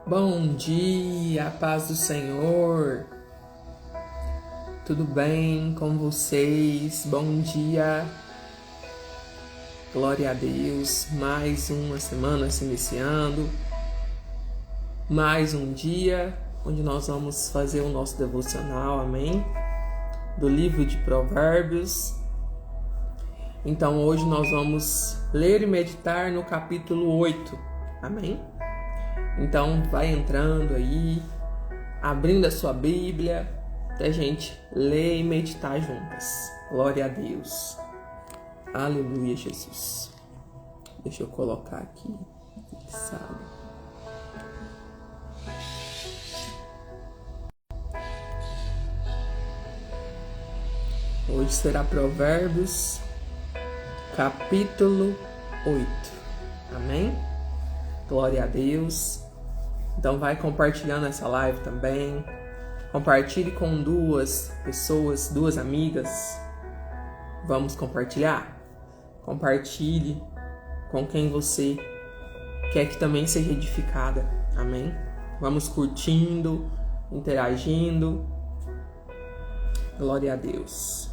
Bom dia, paz do Senhor. Tudo bem com vocês? Bom dia. Glória a Deus. Mais uma semana se iniciando. Mais um dia onde nós vamos fazer o nosso devocional, amém? Do livro de Provérbios. Então hoje nós vamos ler e meditar no capítulo 8, amém? Então vai entrando aí, abrindo a sua Bíblia, pra gente ler e meditar juntas. Glória a Deus. Aleluia, Jesus. Deixa eu colocar aqui, fixado. Hoje será Provérbios, capítulo 8. Amém? Glória a Deus. Então vai compartilhando essa live também. Compartilhe com duas pessoas, duas amigas. Vamos compartilhar? Compartilhe com quem você quer que também seja edificada. Amém? Vamos curtindo, interagindo. Glória a Deus.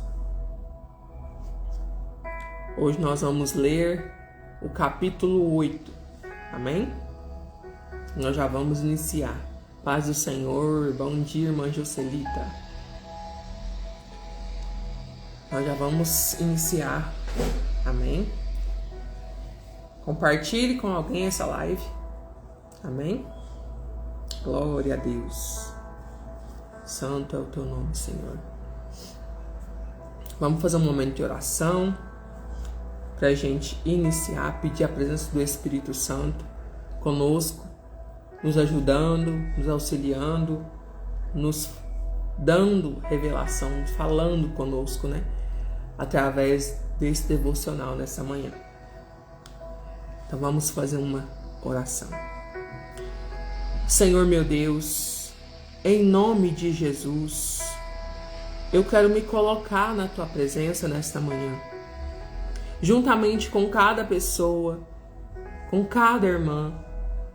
Hoje nós vamos ler o capítulo 8. Amém? Nós já vamos iniciar. Paz do Senhor. Bom dia, irmã Jocelita. Nós já vamos iniciar. Amém? Compartilhe com alguém essa live. Amém? Glória a Deus. Santo é o teu nome, Senhor. Vamos fazer um momento de oração para a gente iniciar, pedir a presença do Espírito Santo conosco, nos ajudando, nos auxiliando, nos dando revelação, falando conosco, né? Através desse devocional nessa manhã. Então vamos fazer uma oração. Senhor meu Deus, em nome de Jesus, eu quero me colocar na tua presença nesta manhã, juntamente com cada pessoa, com cada irmã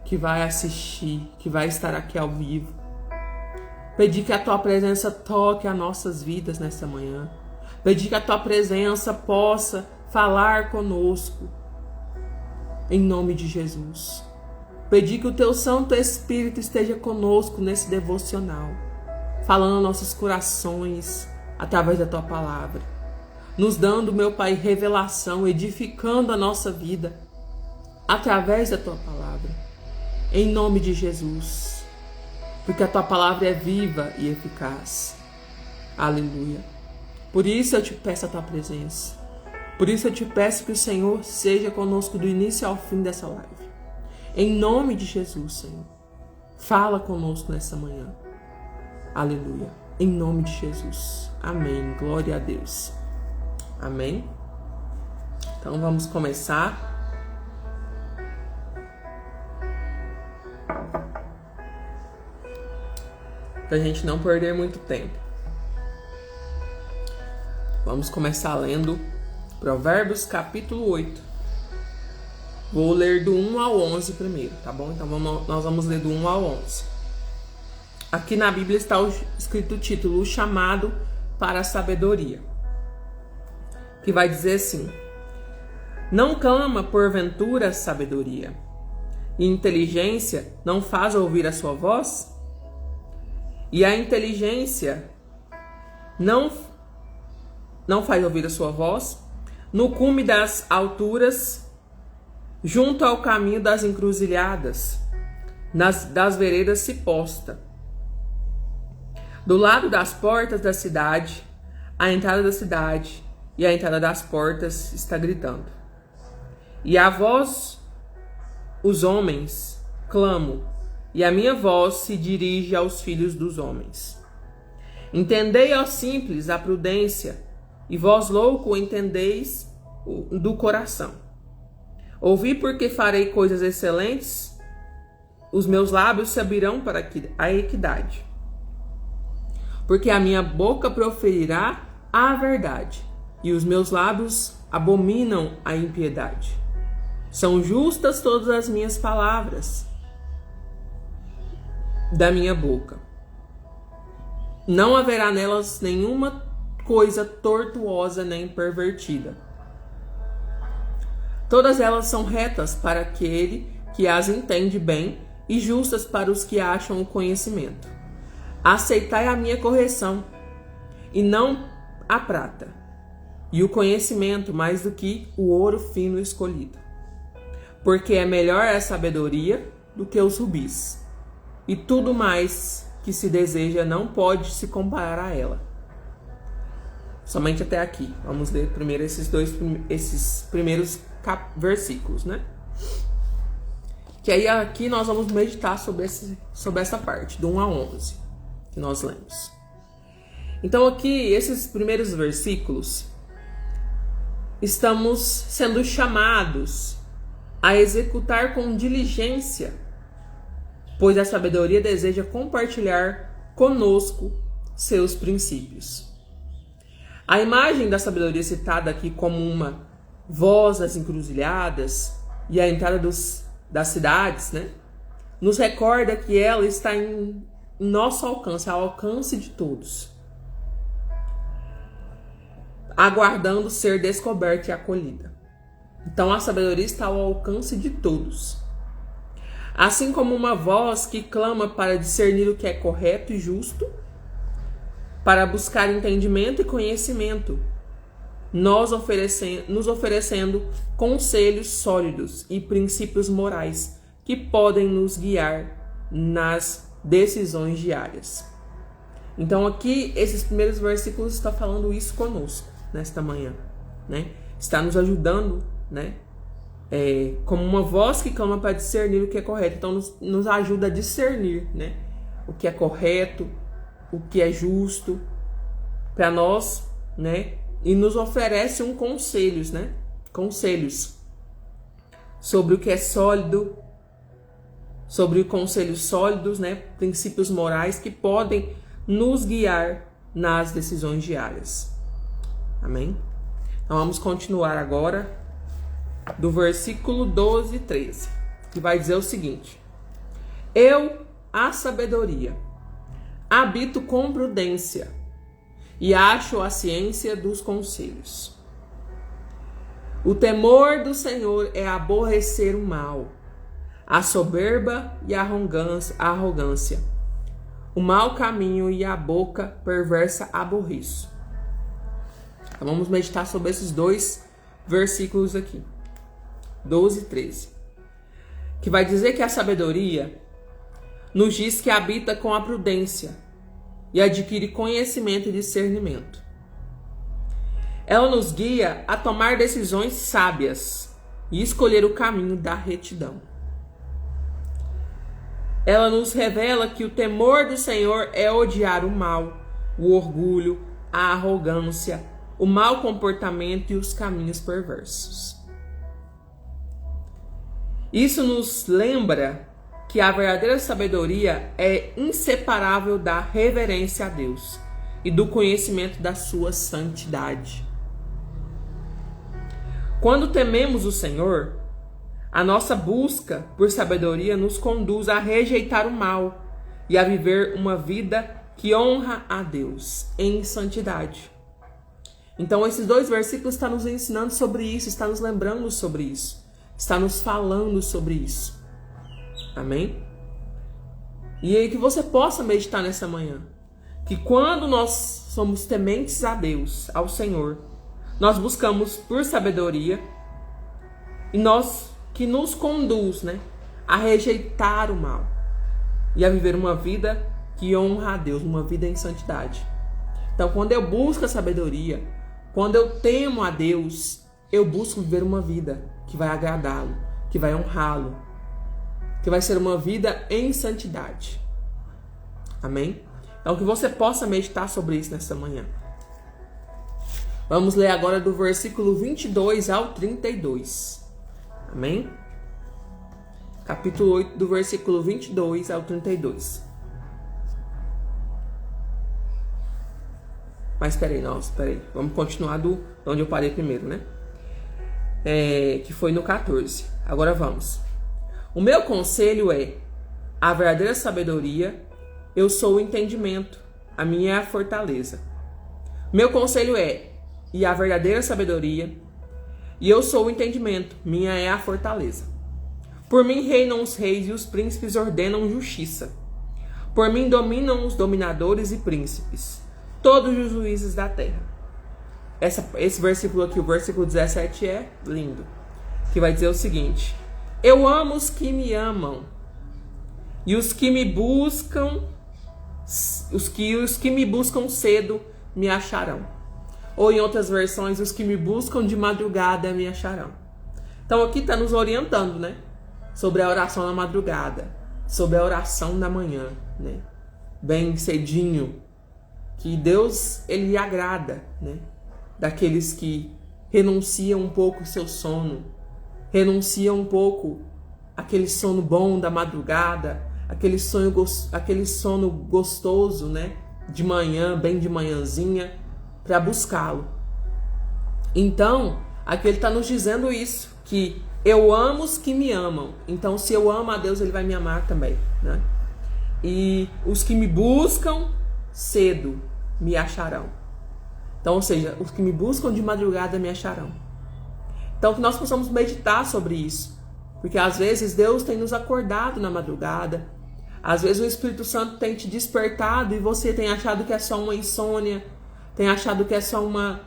que vai assistir, que vai estar aqui ao vivo. Pedir que a tua presença toque as nossas vidas nesta manhã. Pedir que a tua presença possa falar conosco, em nome de Jesus. Pedir que o teu Santo Espírito esteja conosco nesse devocional, falando aos nossos corações através da tua palavra, nos dando, meu Pai, revelação, edificando a nossa vida através da tua palavra. Em nome de Jesus, porque a tua palavra é viva e eficaz. Aleluia. Por isso eu te peço a tua presença. Por isso eu te peço que o Senhor seja conosco do início ao fim dessa live. Em nome de Jesus, Senhor. Fala conosco nessa manhã. Aleluia. Em nome de Jesus. Amém. Glória a Deus. Amém. Então vamos começar. Para a gente não perder muito tempo. Vamos começar lendo Provérbios capítulo 8. Vou ler do 1 ao 11 primeiro, tá bom? Então nós vamos ler do 1 ao 11. Aqui na Bíblia está escrito o título, o chamado para a sabedoria, que vai dizer assim: não clama porventura sabedoria, e inteligência não faz ouvir a sua voz? E a inteligência não faz ouvir a sua voz? No cume das alturas, junto ao caminho das encruzilhadas, das veredas se posta. Do lado das portas da cidade, a entrada da cidade e a entrada das portas está gritando. E a vós, os homens, clamo, e a minha voz se dirige aos filhos dos homens. Entendei, ó simples, a prudência, e vós, louco, entendeis do coração. Ouvi, porque farei coisas excelentes, os meus lábios se abrirão para a equidade. Porque a minha boca proferirá a verdade, e os meus lábios abominam a impiedade. São justas todas as minhas palavras, da minha boca. Não haverá nelas nenhuma coisa tortuosa nem pervertida. Todas elas são retas para aquele que as entende bem e justas para os que acham o conhecimento. Aceitai a minha correção, e não a prata, e o conhecimento mais do que o ouro fino escolhido. Porque é melhor a sabedoria do que os rubis, e tudo mais que se deseja não pode se comparar a ela. Somente até aqui. Vamos ler primeiro esses primeiros versículos, né? Que aí aqui nós vamos meditar sobre essa parte, do 1 a 11, que nós lemos. Então aqui, esses primeiros versículos, estamos sendo chamados a executar com diligência, pois a sabedoria deseja compartilhar conosco seus princípios. A imagem da sabedoria citada aqui como uma voz das encruzilhadas e a entrada das cidades, né, nos recorda que ela está em nosso alcance, ao alcance de todos, aguardando ser descoberta e acolhida. Então a sabedoria está ao alcance de todos. Assim como uma voz que clama para discernir o que é correto e justo, para buscar entendimento e conhecimento, nos oferecendo conselhos sólidos e princípios morais que podem nos guiar nas decisões diárias. Então aqui, esses primeiros versículos estão falando isso conosco, nesta manhã, né? Está nos ajudando, né? Como uma voz que clama para discernir o que é correto. Então nos ajuda a discernir, né? O que é correto, o que é justo para nós, né? E nos oferece conselhos, né? Conselhos sobre o que é sólido, sobre conselhos sólidos, né? Princípios morais que podem nos guiar nas decisões diárias. Amém? Então vamos continuar agora do versículo 12 e 13, que vai dizer o seguinte: Eu, a sabedoria, habito com prudência e acho a ciência dos conselhos. O temor do Senhor é aborrecer o mal, a soberba e a arrogância, o mau caminho e a boca perversa aborreço. Então vamos meditar sobre esses dois versículos aqui, 12 e 13, que vai dizer que a sabedoria nos diz que habita com a prudência e adquire conhecimento e discernimento. Ela nos guia a tomar decisões sábias e escolher o caminho da retidão. Ela nos revela que o temor do Senhor é odiar o mal, o orgulho, a arrogância, o mau comportamento e os caminhos perversos. Isso nos lembra que a verdadeira sabedoria é inseparável da reverência a Deus e do conhecimento da sua santidade. Quando tememos o Senhor, a nossa busca por sabedoria nos conduz a rejeitar o mal e a viver uma vida que honra a Deus em santidade. Então esses dois versículos estão nos ensinando sobre isso, está nos lembrando sobre isso, está nos falando sobre isso. Amém? E aí que você possa meditar nessa manhã, que quando nós somos tementes a Deus, ao Senhor, nós buscamos por sabedoria e que nos conduz, né, a rejeitar o mal e a viver uma vida que honra a Deus, uma vida em santidade. Então quando eu busco a sabedoria, quando eu temo a Deus, eu busco viver uma vida que vai agradá-lo, que vai honrá-lo, que vai ser uma vida em santidade. Amém? Então que você possa meditar sobre isso nessa manhã. Vamos ler agora do versículo 22 ao 32. Amém? Capítulo 8, do versículo 22 ao 32. Mas espera aí. Vamos continuar de onde eu parei primeiro, né? Que foi no 14. Agora vamos. O meu conselho é: a verdadeira sabedoria, eu sou o entendimento, a minha é a fortaleza. Meu conselho é, e a verdadeira sabedoria, e eu sou o entendimento, minha é a fortaleza. Por mim reinam os reis e os príncipes ordenam justiça. Por mim dominam os dominadores e príncipes, todos os juízes da terra. Esse versículo aqui, o versículo 17, é lindo, que vai dizer o seguinte: eu amo os que me amam, e os que me buscam, os que me buscam cedo me acharão. Ou em outras versões, os que me buscam de madrugada me acharão. Então aqui está nos orientando, né? Sobre a oração na madrugada, sobre a oração da manhã, né? Bem cedinho, que Deus, ele agrada, né? Daqueles que renunciam um pouco o seu sono, renunciam um pouco aquele sono bom da madrugada, aquele sono gostoso, né? De manhã, bem de manhãzinha, para buscá-lo. Então, aqui ele está nos dizendo isso, que eu amo os que me amam. Então, se eu amo a Deus, ele vai me amar também, né? E os que me buscam cedo me acharão. Então, ou seja, os que me buscam de madrugada me acharão. Então, que nós possamos meditar sobre isso. Porque às vezes Deus tem nos acordado na madrugada. Às vezes o Espírito Santo tem te despertado e você tem achado que é só uma insônia. Tem achado que é só uma...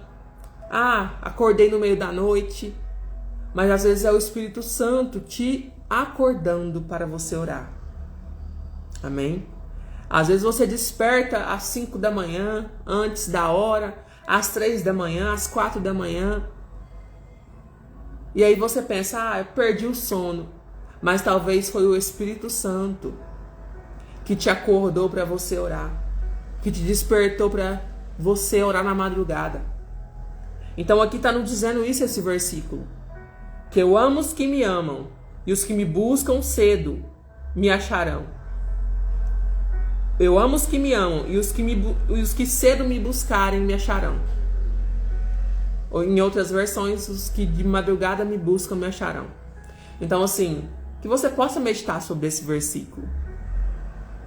acordei no meio da noite. Mas às vezes é o Espírito Santo te acordando para você orar. Amém? Às vezes você desperta às 5 da manhã, antes da hora, às 3 da manhã, às 4 da manhã. E aí você pensa, eu perdi o sono. Mas talvez foi o Espírito Santo que te acordou para você orar, que te despertou para você orar na madrugada. Então aqui está nos dizendo isso, esse versículo. Que eu amo os que me amam, e os que me buscam cedo me acharão. Eu amo os que me amam, e os que cedo me buscarem me acharão. Ou em outras versões, os que de madrugada me buscam me acharão. Então assim, que você possa meditar sobre esse versículo.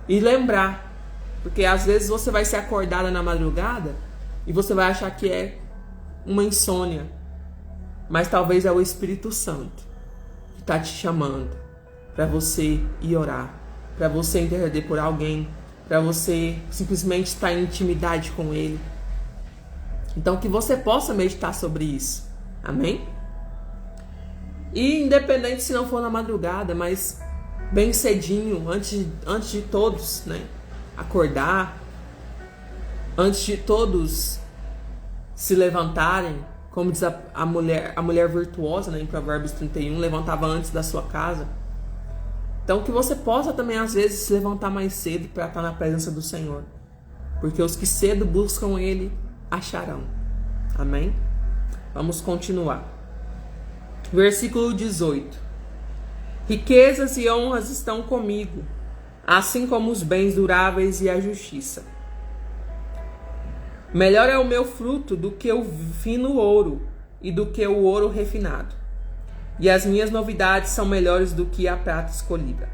E lembrar, porque às vezes você vai ser acordada na madrugada e você vai achar que é uma insônia. Mas talvez é o Espírito Santo que está te chamando para você ir orar, para você interceder por alguém, para você simplesmente estar em intimidade com Ele. Então que você possa meditar sobre isso. Amém? E independente se não for na madrugada, mas bem cedinho, antes de todos, né, acordar, antes de todos se levantarem, como diz a mulher virtuosa, né, em Provérbios 31, levantava antes da sua casa. Então que você possa também às vezes se levantar mais cedo para estar na presença do Senhor, porque os que cedo buscam Ele acharão. Amém? Vamos continuar. Versículo 18. Riquezas e honras estão comigo, assim como os bens duráveis e a justiça. Melhor é o meu fruto do que o fino ouro e do que o ouro refinado. E as minhas novidades são melhores do que a prata escolhida.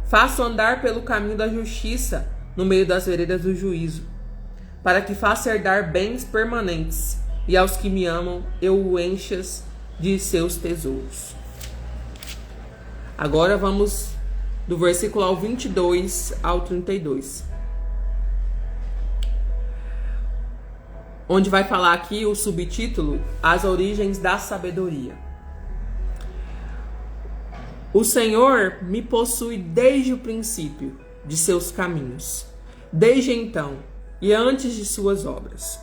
Faço andar pelo caminho da justiça no meio das veredas do juízo, para que faça herdar bens permanentes, e aos que me amam eu o enchas de seus tesouros. Agora vamos do versículo ao 22 ao 32. Onde vai falar aqui o subtítulo, As origens da sabedoria. O Senhor me possui desde o princípio de seus caminhos, desde então e antes de suas obras.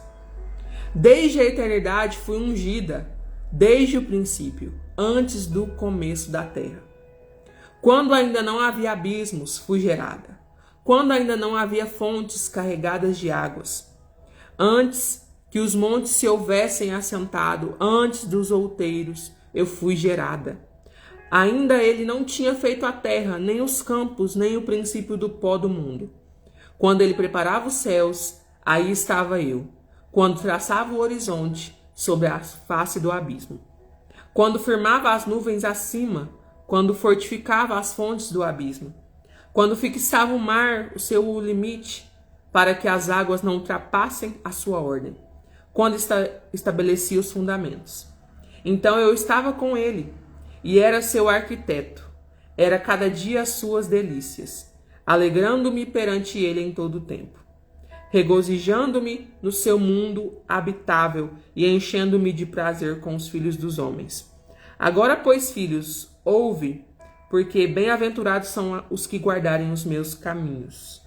Desde a eternidade fui ungida, desde o princípio, antes do começo da terra. Quando ainda não havia abismos, fui gerada. Quando ainda não havia fontes carregadas de águas. Antes que os montes se houvessem assentado, antes dos outeiros, eu fui gerada. Ainda ele não tinha feito a terra, nem os campos, nem o princípio do pó do mundo. Quando ele preparava os céus, aí estava eu. Quando traçava o horizonte sobre a face do abismo. Quando firmava as nuvens acima, quando fortificava as fontes do abismo. quando fixava o mar o seu limite, para que as águas não ultrapassem a sua ordem, quando estabelecia os fundamentos. Então eu estava com ele, e era seu arquiteto. Era cada dia as suas delícias, alegrando-me perante ele em todo o tempo, regozijando-me no seu mundo habitável e enchendo-me de prazer com os filhos dos homens. Agora, pois, filhos, ouve, porque bem-aventurados são os que guardarem os meus caminhos.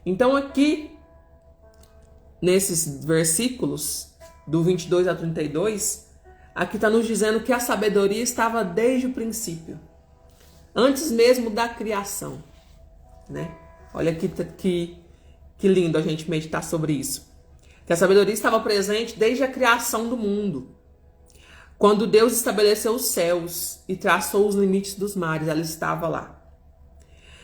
Então aqui, nesses versículos, do 22 a 32, aqui está nos dizendo que a sabedoria estava desde o princípio, antes mesmo da criação, né? Olha que lindo a gente meditar sobre isso. Que a sabedoria estava presente desde a criação do mundo. Quando Deus estabeleceu os céus e traçou os limites dos mares, ela estava lá.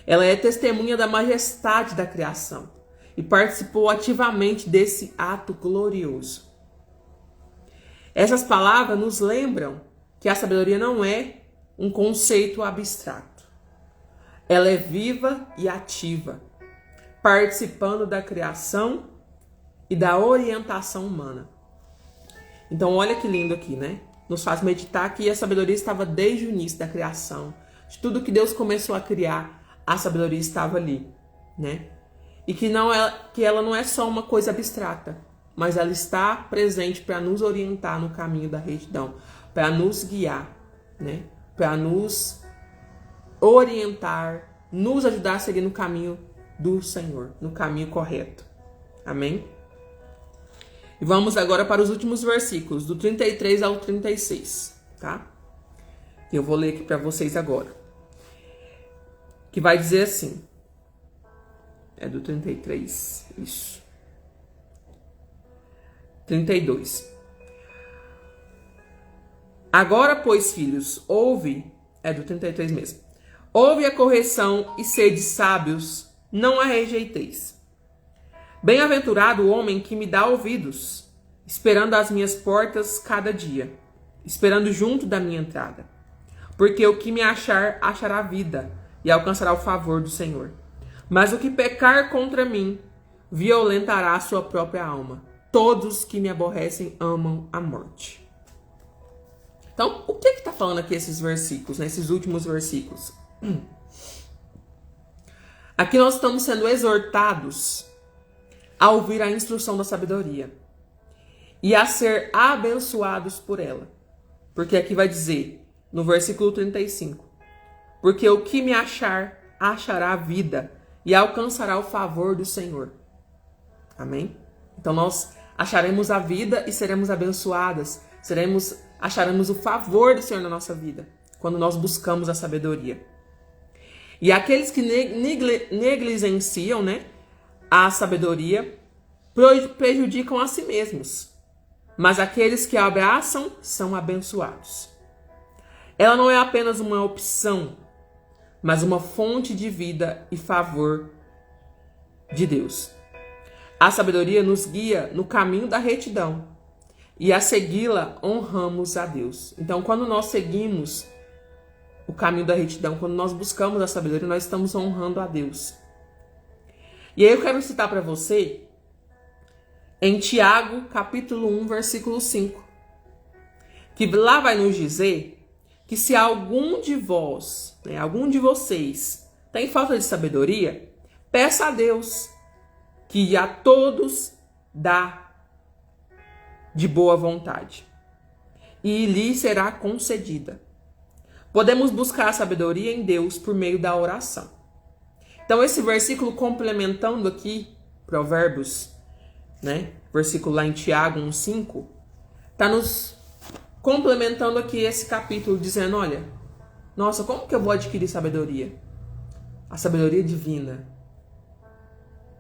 Ela é testemunha da majestade da criação e participou ativamente desse ato glorioso. Essas palavras nos lembram que a sabedoria não é um conceito abstrato. Ela é viva e ativa, participando da criação e da orientação humana. Então olha que lindo aqui, né? Nos faz meditar que a sabedoria estava desde o início da criação. De tudo que Deus começou a criar, a sabedoria estava ali, né? E que ela não é só uma coisa abstrata, mas ela está presente para nos orientar no caminho da retidão, para nos guiar, né? Para nos orientar, nos ajudar a seguir no caminho do Senhor, no caminho correto. Amém? E vamos agora para os últimos versículos, do 33 ao 36, tá? Que eu vou ler aqui para vocês agora. Que vai dizer assim. É do 33, isso. 32. Agora, pois, filhos, ouve, é do 33 mesmo. Ouve a correção e sede sábios, não a rejeiteis. Bem-aventurado o homem que me dá ouvidos, esperando às minhas portas cada dia, esperando junto da minha entrada. Porque o que me achar, achará vida e alcançará o favor do Senhor. Mas o que pecar contra mim, violentará a sua própria alma. Todos que me aborrecem amam a morte. Então, o que está falando aqui esses versículos, né? Esses últimos versículos? Aqui nós estamos sendo exortados a ouvir a instrução da sabedoria e a ser abençoados por ela. Porque aqui vai dizer, no versículo 35, porque o que me achar, achará a vida e alcançará o favor do Senhor. Amém? Então nós acharemos a vida e seremos abençoadas, acharemos o favor do Senhor na nossa vida, quando nós buscamos a sabedoria. E aqueles que negligenciam, né, a sabedoria prejudicam a si mesmos, mas aqueles que a abraçam são abençoados. Ela não é apenas uma opção, mas uma fonte de vida e favor de Deus. A sabedoria nos guia no caminho da retidão e a segui-la honramos a Deus. Então, quando nós seguimos o caminho da retidão, quando nós buscamos a sabedoria, nós estamos honrando a Deus. E aí eu quero citar para você em Tiago, capítulo 1, versículo 5, que lá vai nos dizer que se algum de vós, né, algum de vocês tem falta de sabedoria, peça a Deus, que a todos dá de boa vontade, e lhe será concedida. Podemos buscar a sabedoria em Deus por meio da oração. Então esse versículo complementando aqui, Provérbios, né, versículo lá em Tiago 1,5, está nos complementando aqui esse capítulo, dizendo, olha, nossa, como que eu vou adquirir sabedoria? A sabedoria divina,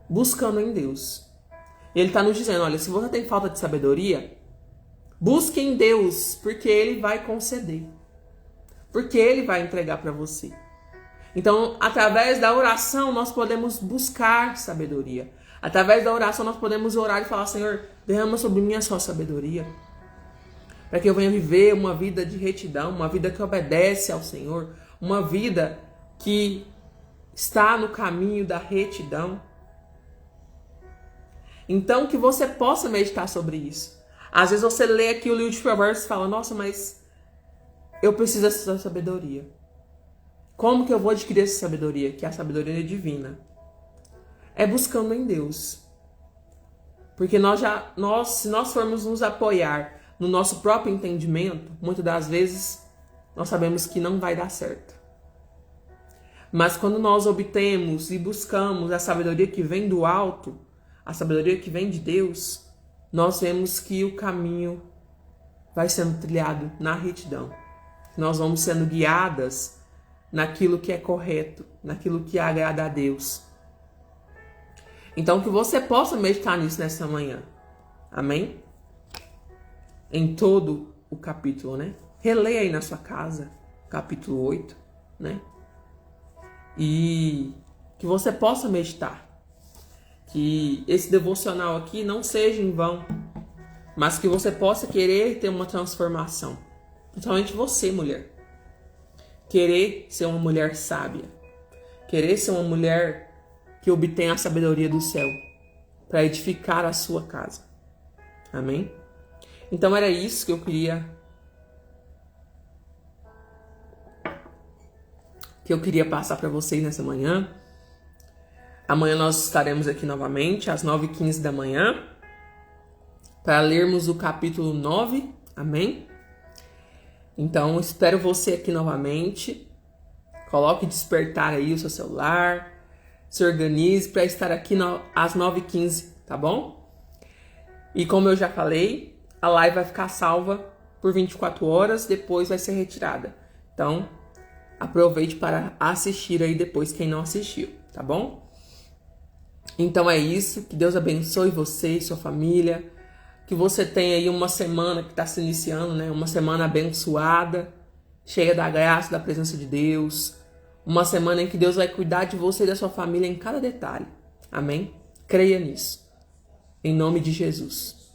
buscando em Deus. E ele está nos dizendo, olha, se você tem falta de sabedoria, busque em Deus, porque Ele vai conceder. Porque Ele vai entregar para você. Então, através da oração, nós podemos buscar sabedoria. Através da oração, nós podemos orar e falar, Senhor, derrama sobre mim a sua sabedoria, para que eu venha viver uma vida de retidão, uma vida que obedece ao Senhor, uma vida que Está no caminho da retidão? Então, que você possa meditar sobre isso. Às vezes você lê aqui o livro de Provérbios e fala, nossa, mas eu preciso dessa sabedoria. Como que eu vou adquirir essa sabedoria? Que a sabedoria é divina. É buscando em Deus. Porque se nós formos nos apoiar no nosso próprio entendimento, muitas das vezes nós sabemos que não vai dar certo. Mas quando nós obtemos e buscamos a sabedoria que vem do alto, a sabedoria que vem de Deus, nós vemos que o caminho vai sendo trilhado na retidão. Nós vamos sendo guiadas naquilo que é correto, naquilo que agrada a Deus. Então, que você possa meditar nisso nessa manhã. Amém? Em todo o capítulo, né? Releia aí na sua casa, capítulo 8, né? E que você possa meditar. Que esse devocional aqui não seja em vão, mas que você possa querer ter uma transformação. Principalmente você, mulher. Querer ser uma mulher sábia. Querer ser uma mulher que obtenha a sabedoria do céu para edificar a sua casa. Amém? Então era isso que eu queria passar para vocês nessa manhã. Amanhã nós estaremos aqui novamente às 9h15 da manhã para lermos o capítulo 9. Amém? Então espero você aqui novamente. Coloque despertar aí o seu celular. Se organize para estar aqui às 9h15, tá bom? E como eu já falei, a live vai ficar salva por 24 horas, depois vai ser retirada. Então, aproveite para assistir aí depois quem não assistiu, tá bom? Então é isso, que Deus abençoe você e sua família, que você tenha aí uma semana que está se iniciando, né? Uma semana abençoada, cheia da graça, da presença de Deus. Uma semana em que Deus vai cuidar de você e da sua família em cada detalhe. Amém? Creia nisso. Em nome de Jesus.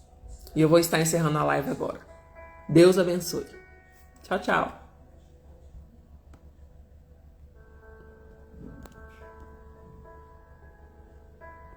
E eu vou estar encerrando a live agora. Deus abençoe. Tchau, tchau.